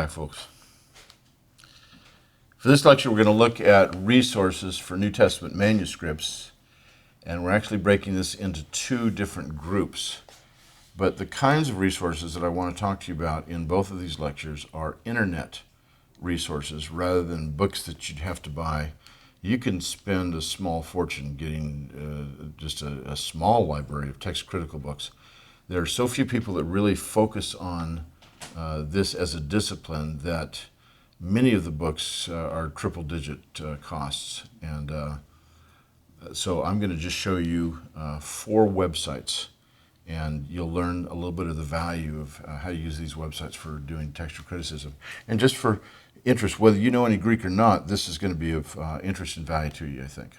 back, folks. For this lecture, we're going to look at resources for New Testament manuscripts, and we're actually breaking this into two different groups. But the kinds of resources that I want to talk to you about in both of these lectures are internet resources rather than books that you'd have to buy. You can spend a small fortune getting just a small library of text-critical books. There are so few people that really focus on this as a discipline that many of the books are triple-digit costs. And so I'm going to just show you 4 websites, and you'll learn a little bit of the value of how to use these websites for doing textual criticism. And just for interest, whether you know any Greek or not, this is going to be of interest and value to you, I think.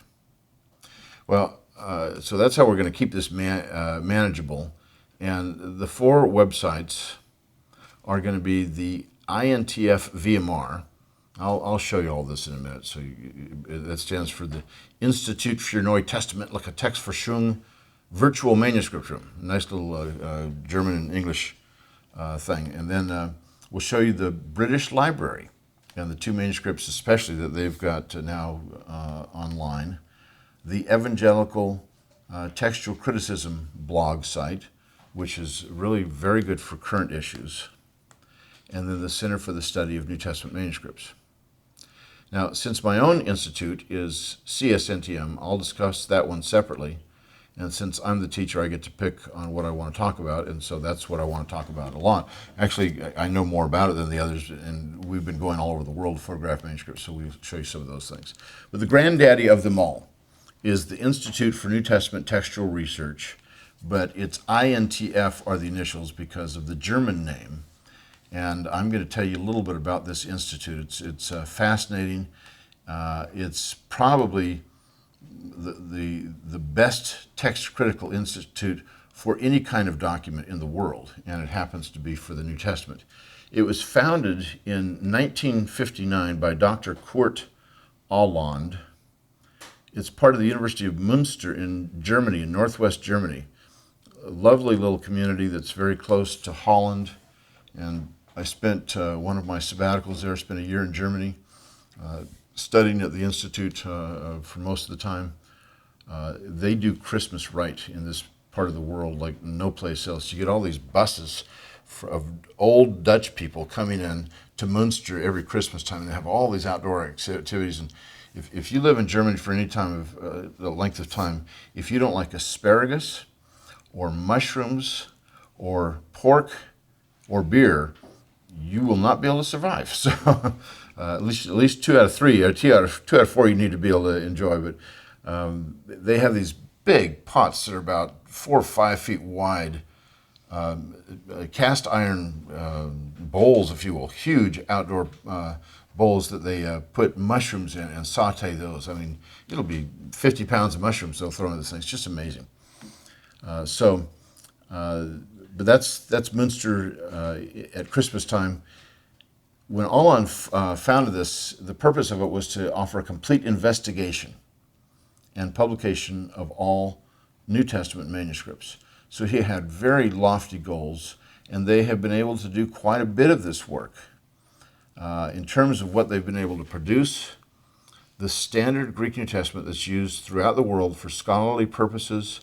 Well, so that's how we're going to keep this manageable. And the 4 websites are going to be the INTF VMR. I'll show you all this in a minute. So that stands for the Institut für neutestamentliche Textforschung Virtual Manuscript Room. Nice little German and English thing. And then we'll show you the British Library and the 2 manuscripts especially that they've got now online. The Evangelical Textual Criticism blog site, which is really very good for current issues. And then the Center for the Study of New Testament Manuscripts. Now, since my own institute is CSNTM, I'll discuss that one separately. And since I'm the teacher, I get to pick on what I want to talk about, and so that's what I want to talk about a lot. Actually, I know more about it than the others, and we've been going all over the world to photograph manuscripts, so we'll show you some of those things. But the granddaddy of them all is the Institute for New Testament Textual Research, but its INTF are the initials because of the German name. And I'm going to tell you a little bit about this institute. It's fascinating. It's probably the best text critical institute for any kind of document in the world, and it happens to be for the New Testament. It was founded in 1959 by Dr. Kurt Auland. It's part of the University of Münster in Germany, in northwest Germany. A lovely little community that's very close to Holland, and I spent one of my sabbaticals there, spent a year in Germany, studying at the Institute for most of the time. They do Christmas right in this part of the world like no place else. You get all these buses of old Dutch people coming in to Münster every Christmas time, and they have all these outdoor activities. And if you live in Germany for any time of the length of time, if you don't like asparagus or mushrooms or pork or beer, you will not be able to survive. So at least 2 out of 3, or 2 out of 4 you need to be able to enjoy. But they have these big pots that are about 4 or 5 feet wide, cast iron bowls, if you will, huge outdoor bowls that they put mushrooms in and saute those. I mean, it'll be 50 pounds of mushrooms they'll throw into this thing. It's just amazing. But that's Münster at Christmas time. When Auland founded this, the purpose of it was to offer a complete investigation and publication of all New Testament manuscripts. So he had very lofty goals, and they have been able to do quite a bit of this work. In terms of what they've been able to produce, the standard Greek New Testament that's used throughout the world for scholarly purposes,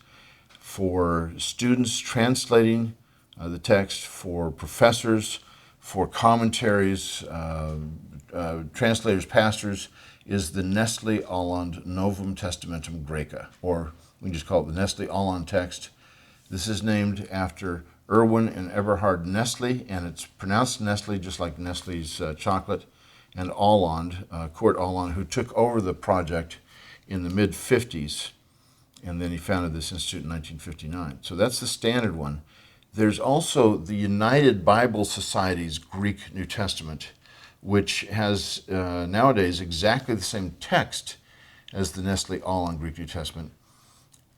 for students translating the text, for professors, for commentaries, translators, pastors, is the Nestle Auland Novum Testamentum Graeca, or we can just call it the Nestle Auland text. This is named after Erwin and Eberhard Nestle, and it's pronounced Nestle just like Nestle's chocolate, and Auland, Kurt Auland, who took over the project in the mid-50s, and then he founded this institute in 1959. So that's the standard one. There's also the United Bible Society's Greek New Testament, which has nowadays exactly the same text as the Nestle Auland Greek New Testament,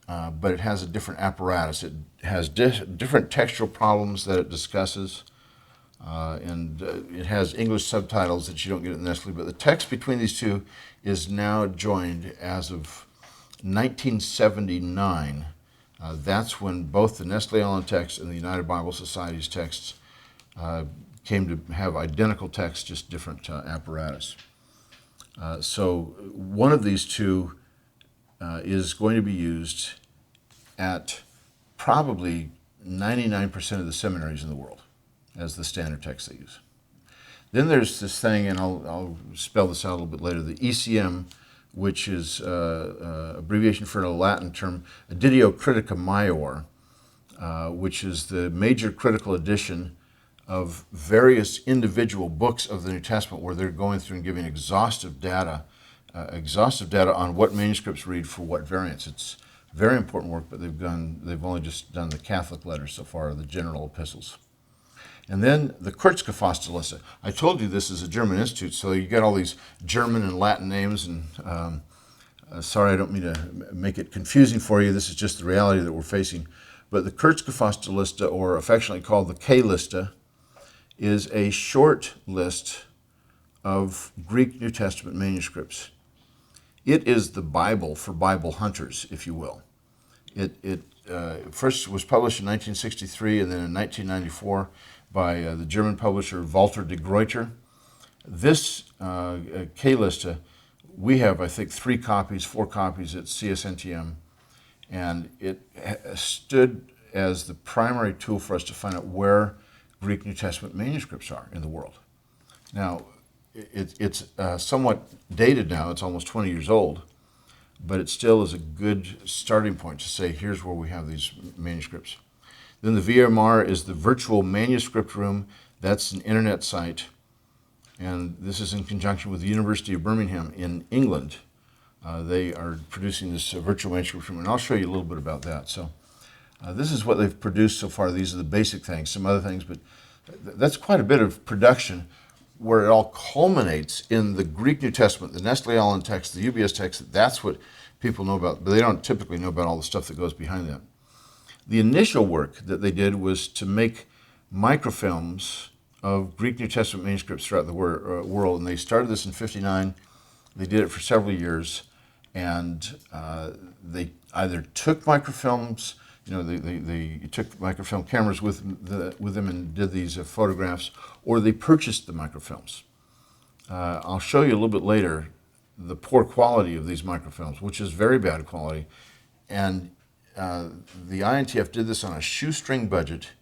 but it has a different apparatus. It has different textual problems that it discusses, and it has English subtitles that you don't get at Nestle, but the text between these two is now joined as of 1979. That's when both the Nestle Auland text and the United Bible Society's texts came to have identical text, just different apparatus. So one of these two is going to be used at probably 99% of the seminaries in the world as the standard text they use. Then there's this thing, and I'll spell this out a little bit later, the ECM, which is abbreviation for a Latin term, Editio Critica Maior, which is the major critical edition of various individual books of the New Testament, where they're going through and giving exhaustive data on what manuscripts read for what variants. It's very important work, but they've only just done the Catholic letters so far, the general epistles. And then the Kurzgefasste Liste. I told you this is a German institute, so you get all these German and Latin names, and sorry, I don't mean to make it confusing for you. This is just the reality that we're facing. But the Kurzgefasste Liste, or affectionately called the K-Liste, is a short list of Greek New Testament manuscripts. It is the Bible for Bible hunters, if you will. It first was published in 1963 and then in 1994 by the German publisher Walter de Gruyter. This K-Liste, we have, I think, 4 copies at CSNTM, and it stood as the primary tool for us to find out where Greek New Testament manuscripts are in the world. Now, it's somewhat dated now. It's almost 20 years old, but it still is a good starting point to say, here's where we have these manuscripts. Then the VMR is the Virtual Manuscript Room. That's an internet site, and this is in conjunction with the University of Birmingham in England. They are producing this virtual manuscript room, and I'll show you a little bit about that. So this is what they've produced so far. These are the basic things, some other things, but that's quite a bit of production where it all culminates in the Greek New Testament, the Nestle-Aland text, the UBS text. That's what people know about, but they don't typically know about all the stuff that goes behind that. The initial work that they did was to make microfilms of Greek New Testament manuscripts throughout the world, and they started this in '59. They did it for several years, and they either took microfilms, they took microfilm cameras with them and did these photographs, or they purchased the microfilms. I'll show you a little bit later the poor quality of these microfilms, which is very bad quality, and the INTF did this on a shoestring budget,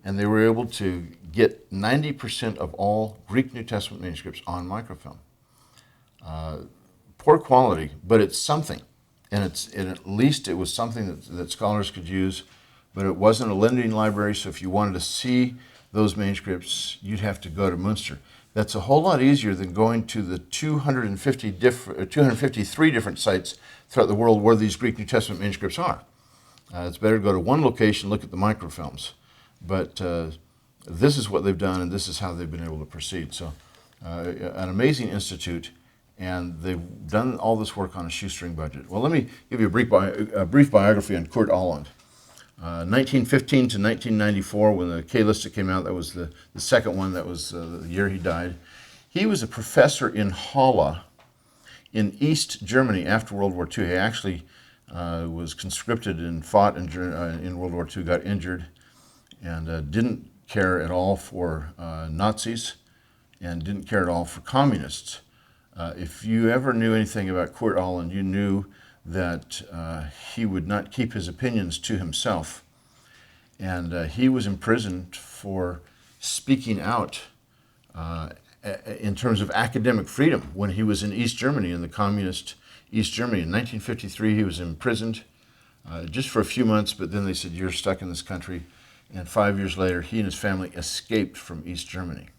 and they were able to get 90% of all Greek New Testament manuscripts on microfilm. Poor quality, but it's something. And at least it was something that scholars could use, but it wasn't a lending library, so if you wanted to see those manuscripts, you'd have to go to Münster. That's a whole lot easier than going to the 253 different sites throughout the world where these Greek New Testament manuscripts are. It's better to go to one location, look at the microfilms. But this is what they've done, and this is how they've been able to proceed. So an amazing institute, and they've done all this work on a shoestring budget. Well, let me give you a brief biography on Kurt Aland. 1915 to 1994, when the K-Liste came out, that was the second one, that was the year he died. He was a professor in Halle in East Germany after World War II. He actually was conscripted and fought in World War II, got injured, and didn't care at all for Nazis and didn't care at all for communists. If you ever knew anything about Kurt Aland, you knew that he would not keep his opinions to himself. And he was imprisoned for speaking out in terms of academic freedom when he was in East Germany, in the communist East Germany. In 1953, he was imprisoned just for a few months, but then they said, you're stuck in this country. And 5 years later, he and his family escaped from East Germany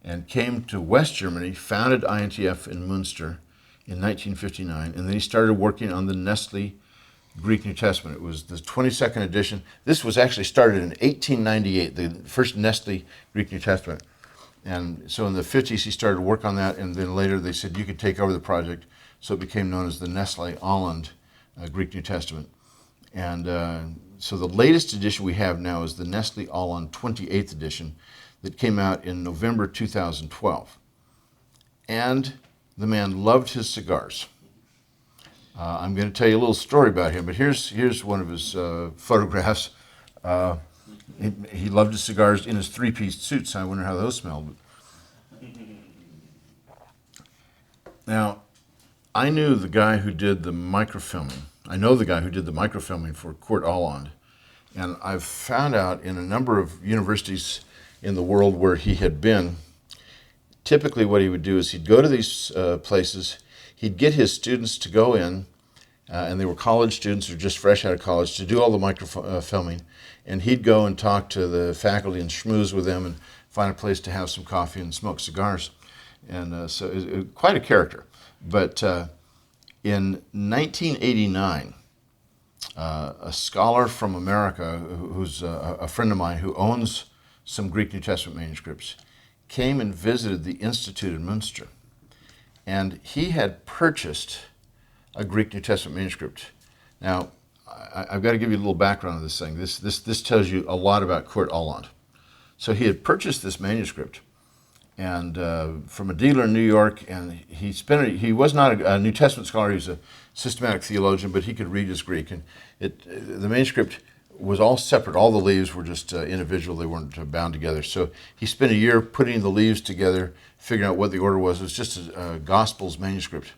and came to West Germany, founded INTF in Münster in 1959, and then he started working on the Nestle Greek New Testament. It was the 22nd edition. This was actually started in 1898, the first Nestle Greek New Testament. And so in the 50s, he started to work on that, and then later they said you could take over the project, so it became known as the Nestle-Aland Greek New Testament. And so the latest edition we have now is the Nestle-Aland 28th edition that came out in November 2012. And the man loved his cigars. I'm going to tell you a little story about him, but here's one of his photographs. He loved his cigars in his three-piece suits. I wonder how those smelled. Now, I knew the guy who did the microfilming. I know the guy who did the microfilming for Court Hollande. And I've found out in a number of universities in the world where he had been, typically what he would do is he'd go to these places, he'd get his students to go in, and they were college students or just fresh out of college, to do all the microfilming, and he'd go and talk to the faculty and schmooze with them and find a place to have some coffee and smoke cigars. And so it was quite a character. But in 1989, a scholar from America, who's a friend of mine who owns some Greek New Testament manuscripts, came and visited the Institut in Münster. And he had purchased a Greek New Testament manuscript. Now, I've got to give you a little background of this thing. This tells you a lot about Court Hollande. So he had purchased this manuscript, and from a dealer in New York, and he was not a New Testament scholar, he was a systematic theologian, but he could read his Greek. And the manuscript was all separate. All the leaves were just individual. They weren't bound together. So he spent a year putting the leaves together, figuring out what the order was. It was just a Gospels manuscript,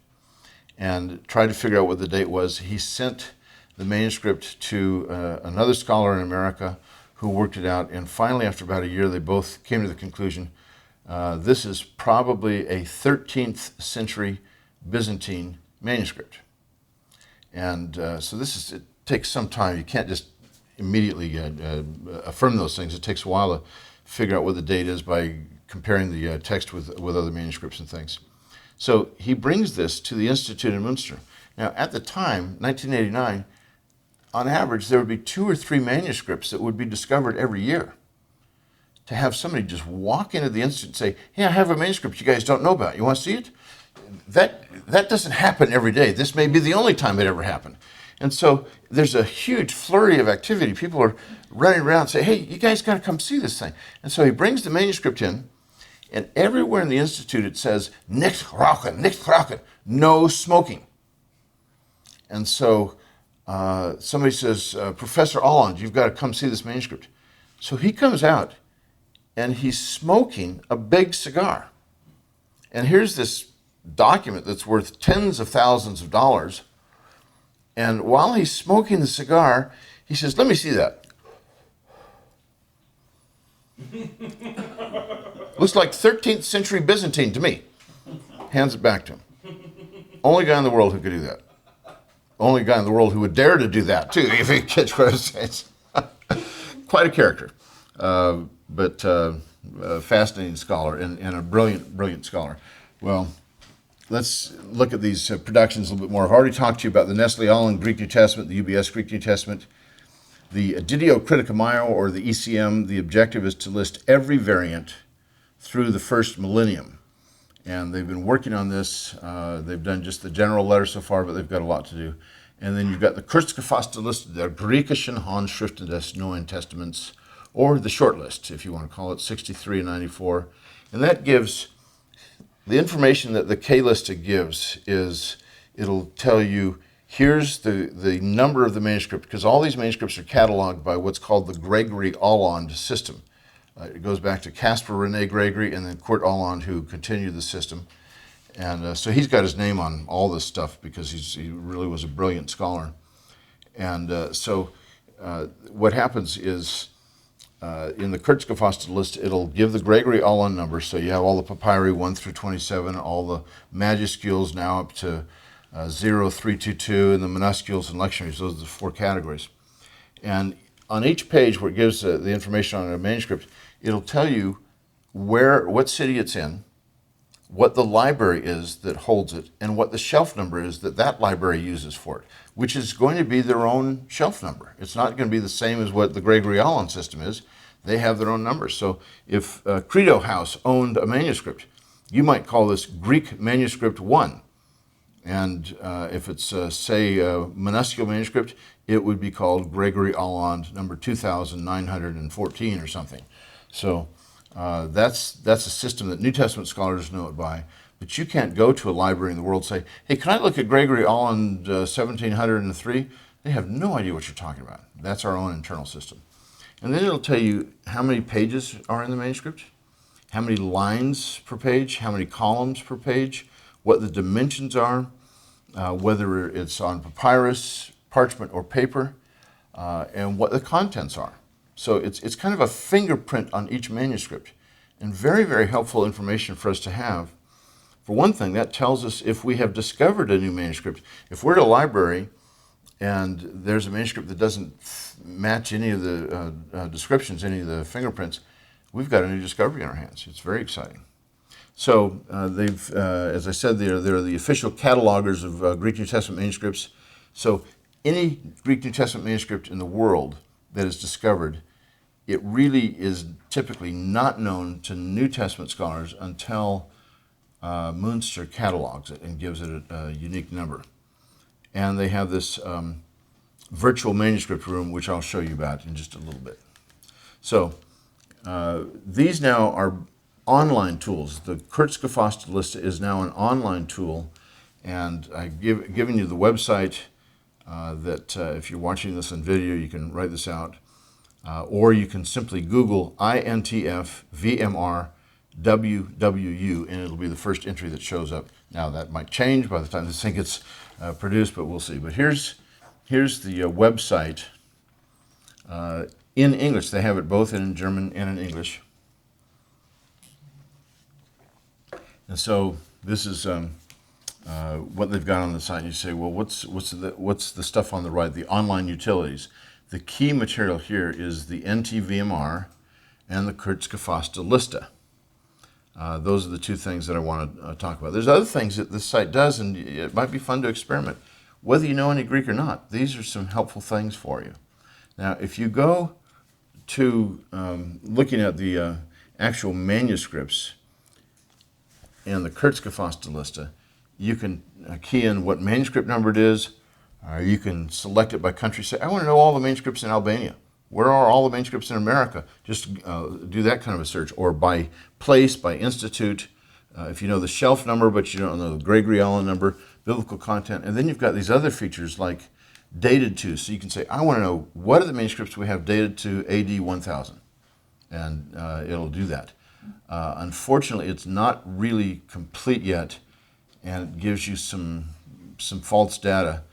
and tried to figure out what the date was. He sent the manuscript to another scholar in America who worked it out. And finally, after about a year, they both came to the conclusion this is probably a 13th century Byzantine manuscript. And so it takes some time. You can't just immediately affirm those things. It takes a while to figure out what the date is by comparing the text with other manuscripts and things. So he brings this to the Institut in Münster. Now, at the time, 1989, on average, there would be 2 or 3 manuscripts that would be discovered every year. To have somebody just walk into the Institute and say, hey, I have a manuscript you guys don't know about. You want to see it? That doesn't happen every day. This may be the only time it ever happened. And so there's a huge flurry of activity. People are running around and say, hey, you guys got to come see this thing. And so he brings the manuscript in, and everywhere in the Institute it says, nicht rauchen, no smoking. And so somebody says, Professor Hollande, you've got to come see this manuscript. So he comes out, and he's smoking a big cigar. And here's this document that's worth tens of thousands of dollars. And while he's smoking the cigar, he says, let me see that. Looks like 13th century Byzantine to me. Hands it back to him. Only guy in the world who could do that. Only guy in the world who would dare to do that, too, if you catch what I'm saying. Quite a character. But a fascinating scholar and a brilliant, brilliant scholar. Well, let's look at these productions a little bit more. I've already talked to you about the Nestle Aland Greek New Testament, the UBS Greek New Testament. The Editio Critica Maio, or the ECM, the objective is to list every variant through the first millennium. And they've been working on this. They've done just the general letter so far, but they've got a lot to do. And then you've got the Kurzgefasste Liste der griechischen Handschriften des Neuen Testaments, or the short list, if you want to call it, 63 and 94. And that gives, the information that the K-Lista gives is, it'll tell you, here's the number of the manuscript, because all these manuscripts are cataloged by what's called the Gregory Hollande system. It goes back to Caspar René Gregory and then Court Hollande, who continued the system. And so he's got his name on all this stuff because he really was a brilliant scholar. And so what happens is, in the Kurzgefasste list, it'll give the Gregory Hollande number. So you have all the papyri 1 through 27, all the majuscules now up to 0322, and the minuscules and lectionaries. Those are the 4 categories. And on each page where it gives the information on a manuscript, it'll tell you what city it's in, what the library is that holds it, and what the shelf number is that library uses for it, which is going to be their own shelf number. It's not going to be the same as what the Gregory Hollande system is. They have their own numbers. So if Credo House owned a manuscript, you might call this Greek Manuscript 1. And if it's, say, a minuscule manuscript, it would be called Gregory Hollande number 2914 or something. So that's a system that New Testament scholars know it by. But you can't go to a library in the world and say, hey, can I look at Gregory Hollande 1703? They have no idea what you're talking about. That's our own internal system. And then it'll tell you how many pages are in the manuscript, how many lines per page, how many columns per page, what the dimensions are, whether it's on papyrus, parchment, or paper, and what the contents are. So it's kind of a fingerprint on each manuscript, and very, very helpful information for us to have. For one thing, that tells us if we have discovered a new manuscript. If we're at a library and there's a manuscript that doesn't match any of the descriptions, any of the fingerprints, we've got a new discovery in our hands. It's very exciting. So they've, as I said, they're the official catalogers of Greek New Testament manuscripts. So any Greek New Testament manuscript in the world that is discovered, it really is typically not known to New Testament scholars until Münster catalogs it and gives it a unique number. And they have this virtual manuscript room, which I'll show you about in just a little bit. So these now are online tools. The Kurzgefasste Liste is now an online tool, and I've given you the website that if you're watching this on video, you can write this out, or you can simply Google INTF VMR WWU, and it'll be the first entry that shows up. Now that might change by the time this thing gets produced, but we'll see. But here's the website in English. They have it both in German and in English. And so this is what they've got on the site. You say, well, what's the stuff on the right? The online utilities. The key material here is the NT VMR and the Kurzgefasste Liste. Those are the two things that I want to talk about. There's other things that this site does, and it might be fun to experiment. Whether you know any Greek or not, these are some helpful things for you. Now, if you go to looking at the actual manuscripts and the Kurzgefasste Liste, you can key in what manuscript number it is. You can select it by country. Say, I want to know all the manuscripts in Albania. Where are all the manuscripts in America? Just do that kind of a search. Or by place, by institute. If you know the shelf number, but you don't know the Gregory Allen number, biblical content. And then you've got these other features like dated to. So you can say, I want to know what are the manuscripts we have dated to AD 1000. And it'll do that. Unfortunately, it's not really complete yet, and it gives you some false data.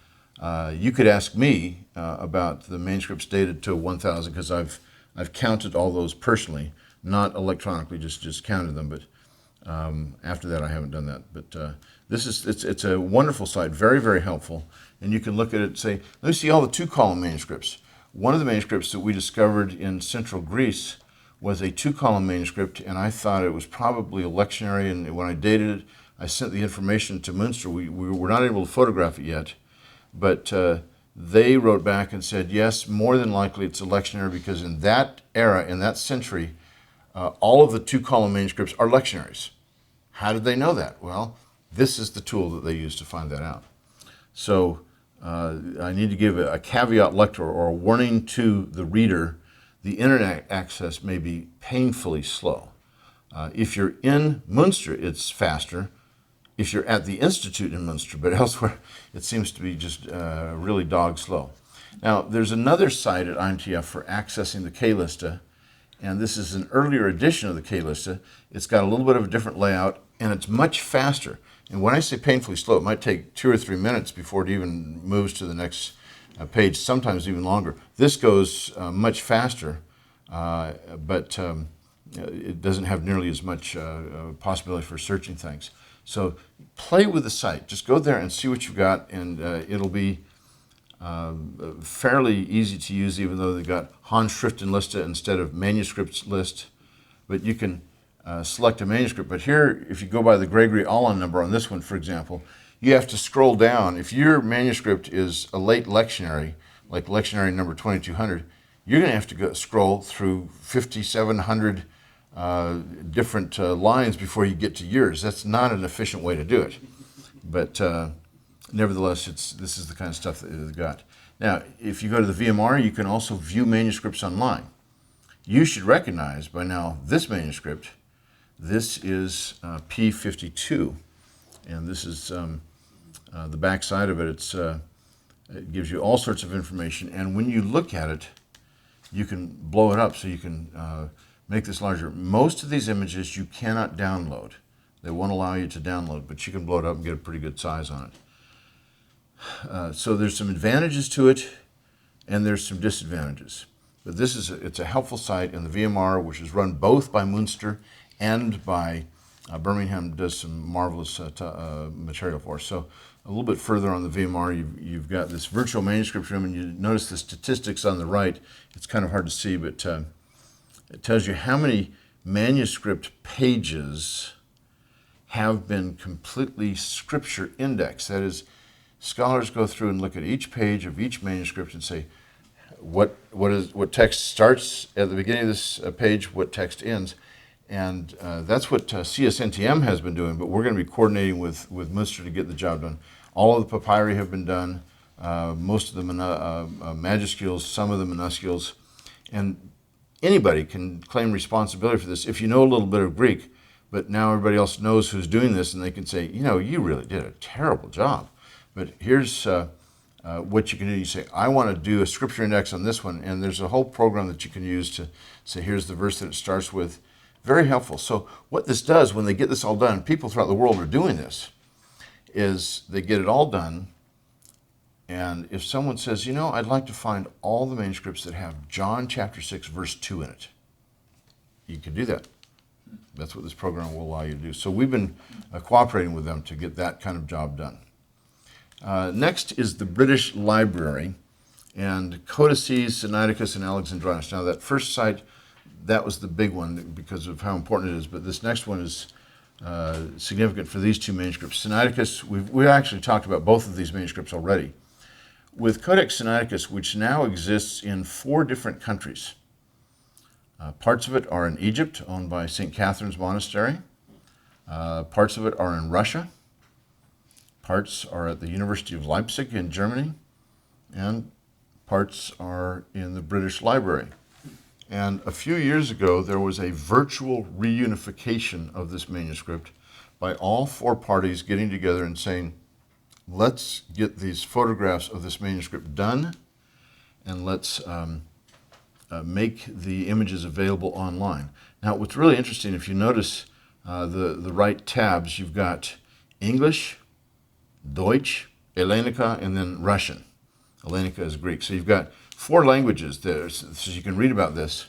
You could ask me about the manuscripts dated to 1000 because I've counted all those personally, not electronically, just counted them. But after that, I haven't done that. But it's a wonderful site, very, very helpful. And you can look at it and say, let me see all the two-column manuscripts. One of the manuscripts that we discovered in central Greece was a two-column manuscript, and I thought it was probably a lectionary. And when I dated it, I sent the information to Münster. We were not able to photograph it yet, but they wrote back and said, yes, more than likely it's a lectionary because in that era, in that century, all of the two-column manuscripts are lectionaries. How did they know that? Well, this is the tool that they used to find that out. So I need to give a caveat lector or a warning to the reader. The internet access may be painfully slow. If you're in Münster, it's faster. If you're at the Institute in Münster, but elsewhere, it seems to be just really dog slow. Now, there's another site at INTF for accessing the K-Liste, and this is an earlier edition of the K-Liste. It's got a little bit of a different layout, and it's much faster. And when I say painfully slow, it might take 2 or 3 minutes before it even moves to the next page, sometimes even longer. This goes much faster, but it doesn't have nearly as much possibility for searching things. So play with the site. Just go there and see what you've got, and it'll be fairly easy to use, even though they've got Handschriftenliste instead of manuscripts list. But you can select a manuscript. But here, if you go by the Gregory Allen number on this one, for example, you have to scroll down. If your manuscript is a late lectionary, like lectionary number 2200, you're going to have to scroll through 5,700 different lines before you get to yours. That's not an efficient way to do it. But nevertheless, this is the kind of stuff that they've got. Now, if you go to the VMR, you can also view manuscripts online. You should recognize by now this manuscript. This is P52, and this is the back side of it. It gives you all sorts of information, and when you look at it, you can blow it up so you can make this larger. Most of these images you cannot download. They won't allow you to download, but you can blow it up and get a pretty good size on it. So there's some advantages to it, and there's some disadvantages. But it's a helpful site, and the VMR, which is run both by Munster and by Birmingham, does some marvelous material for us. So a little bit further on the VMR, you've got this virtual manuscript room, and you notice the statistics on the right. It's kind of hard to see, but it tells you how many manuscript pages have been completely scripture indexed. That is, scholars go through and look at each page of each manuscript and say, what text starts at the beginning of this page, what text ends. And that's what CSNTM has been doing, but we're going to be coordinating with Munster to get the job done. All of the papyri have been done, most of the majuscules, some of the minuscules, and anybody can claim responsibility for this if you know a little bit of Greek, but now everybody else knows who's doing this, and they can say, you know, you really did a terrible job. But here's what you can do. You say, I want to do a scripture index on this one, and there's a whole program that you can use to say, here's the verse that it starts with. Very helpful. So what this does, when they get this all done, people throughout the world are doing this, is they get it all done, and if someone says, you know, I'd like to find all the manuscripts that have John chapter 6, verse 2 in it, you can do that. That's what this program will allow you to do. So we've been cooperating with them to get that kind of job done. Next is the British Library, and Codices, Sinaiticus, and Alexandrinus. Now that first site, that was the big one because of how important it is, but this next one is significant for these two manuscripts. Sinaiticus, we've actually talked about both of these manuscripts already. With Codex Sinaiticus, which now exists in 4 different countries. Parts of it are in Egypt, owned by St. Catherine's Monastery. Parts of it are in Russia. Parts are at the University of Leipzig in Germany. And parts are in the British Library. And a few years ago, there was a virtual reunification of this manuscript by all 4 parties getting together and saying, let's get these photographs of this manuscript done, and let's make the images available online. Now, what's really interesting, if you notice the right tabs, you've got English, Deutsch, Hellenica, and then Russian. Hellenica is Greek. So you've got 4 languages there, so you can read about this.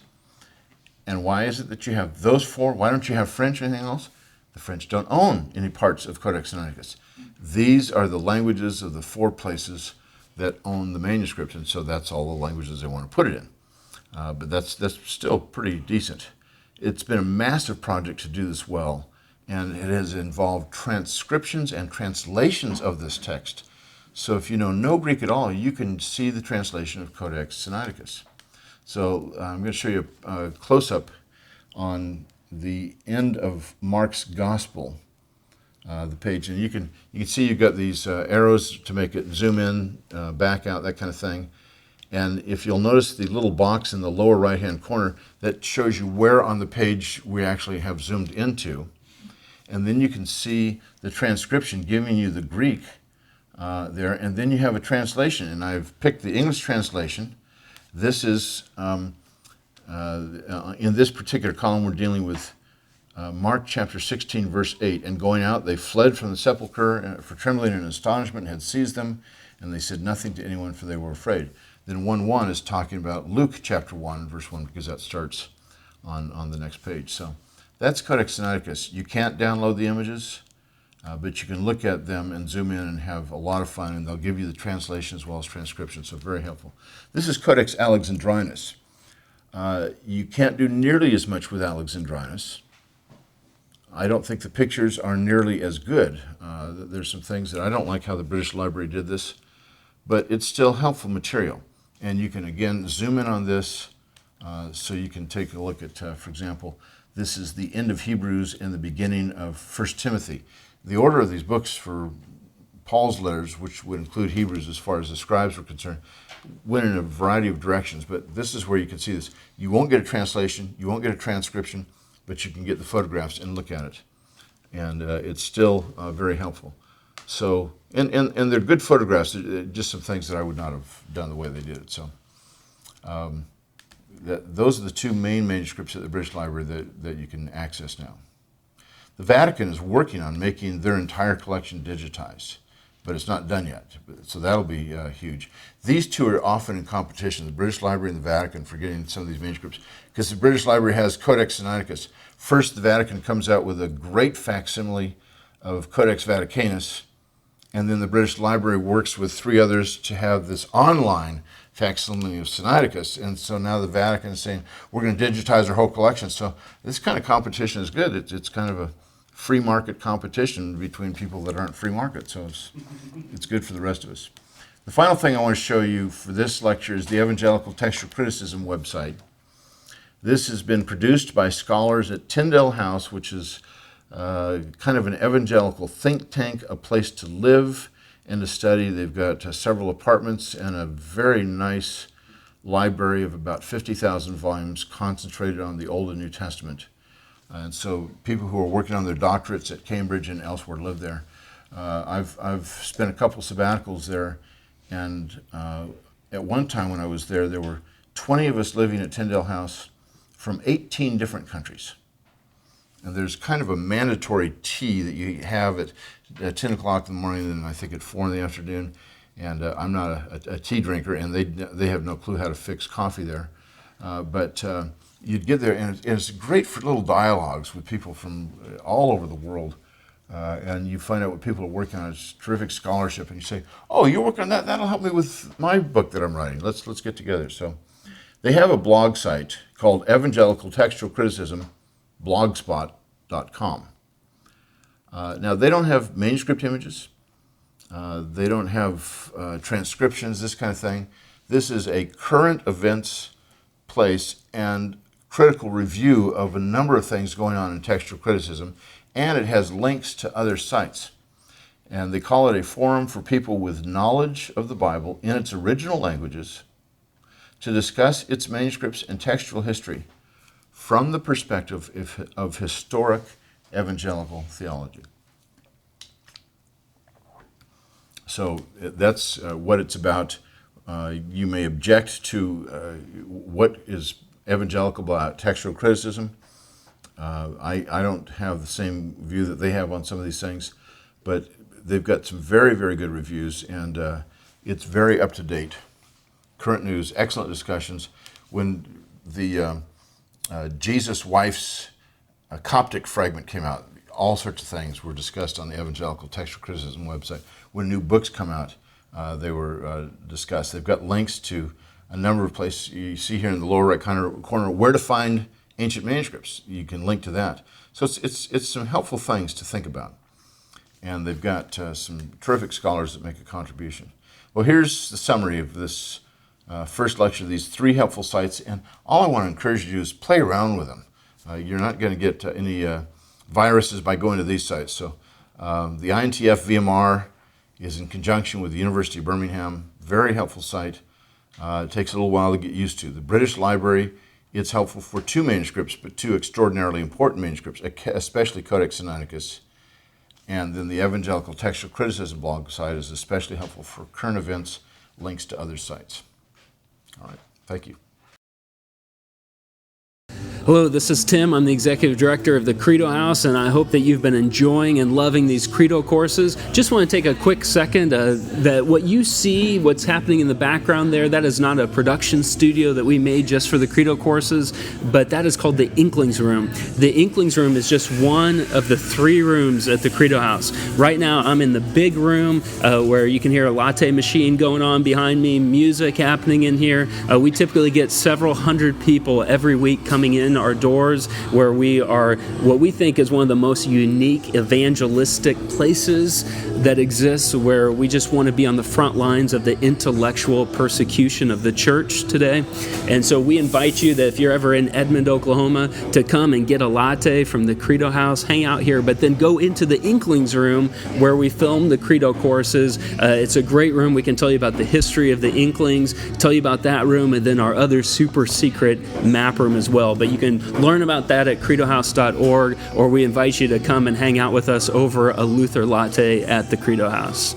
And why is it that you have those 4? Why don't you have French or anything else? The French don't own any parts of Codex Sinaiticus. These are the languages of the 4 places that own the manuscript, and so that's all the languages they want to put it in. But that's still pretty decent. It's been a massive project to do this well, and it has involved transcriptions and translations of this text. So if you know no Greek at all, you can see the translation of Codex Sinaiticus. So I'm going to show you a close-up on the end of Mark's Gospel, the page. And you can see you've got these arrows to make it zoom in, back out, that kind of thing. And if you'll notice the little box in the lower right-hand corner, that shows you where on the page we actually have zoomed into. And then you can see the transcription giving you the Greek there, and then you have a translation. And I've picked the English translation. This is, in this particular column, we're dealing with Mark chapter 16, verse 8. And going out, they fled from the sepulchre, for trembling and astonishment had seized them, and they said nothing to anyone, for they were afraid. Then 1:1 is talking about Luke chapter 1, verse 1, because that starts on the next page. So that's Codex Sinaiticus. You can't download the images, but you can look at them and zoom in and have a lot of fun, and they'll give you the translation as well as transcription, so very helpful. This is Codex Alexandrinus. You can't do nearly as much with Alexandrinus. I don't think the pictures are nearly as good. There's some things that I don't like how the British Library did this, but it's still helpful material. And you can, again, zoom in on this so you can take a look at, for example, this is the end of Hebrews and the beginning of 1 Timothy. The order of these books for Paul's letters, which would include Hebrews as far as the scribes were concerned, went in a variety of directions, but this is where you can see this. You won't get a translation, you won't get a transcription, but you can get the photographs and look at it. And it's still very helpful. So, and they're good photographs, just some things that I would not have done the way they did it. So, those are the two main manuscripts at the British Library that you can access now. The Vatican is working on making their entire collection digitized, but it's not done yet. So that'll be huge. These two are often in competition, the British Library and the Vatican, for getting some of these manuscripts, because the British Library has Codex Sinaiticus. First, the Vatican comes out with a great facsimile of Codex Vaticanus, and then the British Library works with 3 others to have this online facsimile of Sinaiticus. And so now the Vatican is saying, we're going to digitize our whole collection. So this kind of competition is good. It's kind of a free market competition between people that aren't free market. So it's good for the rest of us. The final thing I want to show you for this lecture is the Evangelical Textual Criticism website. This has been produced by scholars at Tyndale House, which is kind of an evangelical think tank, a place to live and to study. They've got several apartments and a very nice library of about 50,000 volumes concentrated on the Old and New Testament. And so people who are working on their doctorates at Cambridge and elsewhere live there. I've spent a couple sabbaticals there, and at one time when I was there were 20 of us living at Tyndale House from 18 different countries. And there's kind of a mandatory tea that you have at 10 o'clock in the morning and I think at 4 in the afternoon. And I'm not a tea drinker, and they have no clue how to fix coffee there. But you'd get there, and it's great for little dialogues with people from all over the world. And you find out what people are working on. It's terrific scholarship. And you say, oh, you're working on that? That'll help me with my book that I'm writing. Let's get together. So they have a blog site called Evangelical Textual Criticism, blogspot.com. Now, they don't have manuscript images. They don't have transcriptions, this kind of thing. This is a current events place and critical review of a number of things going on in textual criticism, and it has links to other sites. And they call it a forum for people with knowledge of the Bible in its original languages to discuss its manuscripts and textual history from the perspective of historic evangelical theology. So that's what it's about. You may object to what is evangelical about textual criticism. I don't have the same view that they have on some of these things, but they've got some very, very good reviews, and it's very up to date. Current news, excellent discussions. When the Jesus Wife's Coptic fragment came out, all sorts of things were discussed on the Evangelical Textual Criticism website. When new books come out, they were discussed. They've got links to a number of places. You see here in the lower right corner where to find ancient manuscripts. You can link to that. So it's some helpful things to think about. And they've got some terrific scholars that make a contribution. Well, here's the summary of this first lecture, these 3 helpful sites. And all I want to encourage you to do is play around with them. You're not going to get any viruses by going to these sites. So the INTF VMR is in conjunction with the University of Birmingham. Very helpful site. It takes a little while to get used to. The British Library, it's helpful for 2 manuscripts, but 2 extraordinarily important manuscripts, especially Codex Sinaiticus. And then the Evangelical Textual Criticism blog site is especially helpful for current events, links to other sites. All right, thank you. Hello, this is Tim. I'm the Executive Director of the Credo House, and I hope that you've been enjoying and loving these Credo courses. Just want to take a quick second that what you see, what's happening in the background there, that is not a production studio that we made just for the Credo courses, but that is called the Inklings Room. The Inklings Room is just one of the 3 rooms at the Credo House. Right now, I'm in the big room where you can hear a latte machine going on behind me, music happening in here. We typically get several hundred people every week coming in our doors, where we are what we think is one of the most unique evangelistic places that exists, where we just want to be on the front lines of the intellectual persecution of the church today. And so we invite you that if you're ever in Edmond, Oklahoma, to come and get a latte from the Credo House, hang out here, but then go into the Inklings Room where we film the Credo courses. It's a great room. We can tell you about the history of the Inklings, tell you about that room, and then our other super secret map room as well. But you can learn about that at credohouse.org, or we invite you to come and hang out with us over a Luther latte at the Credo House.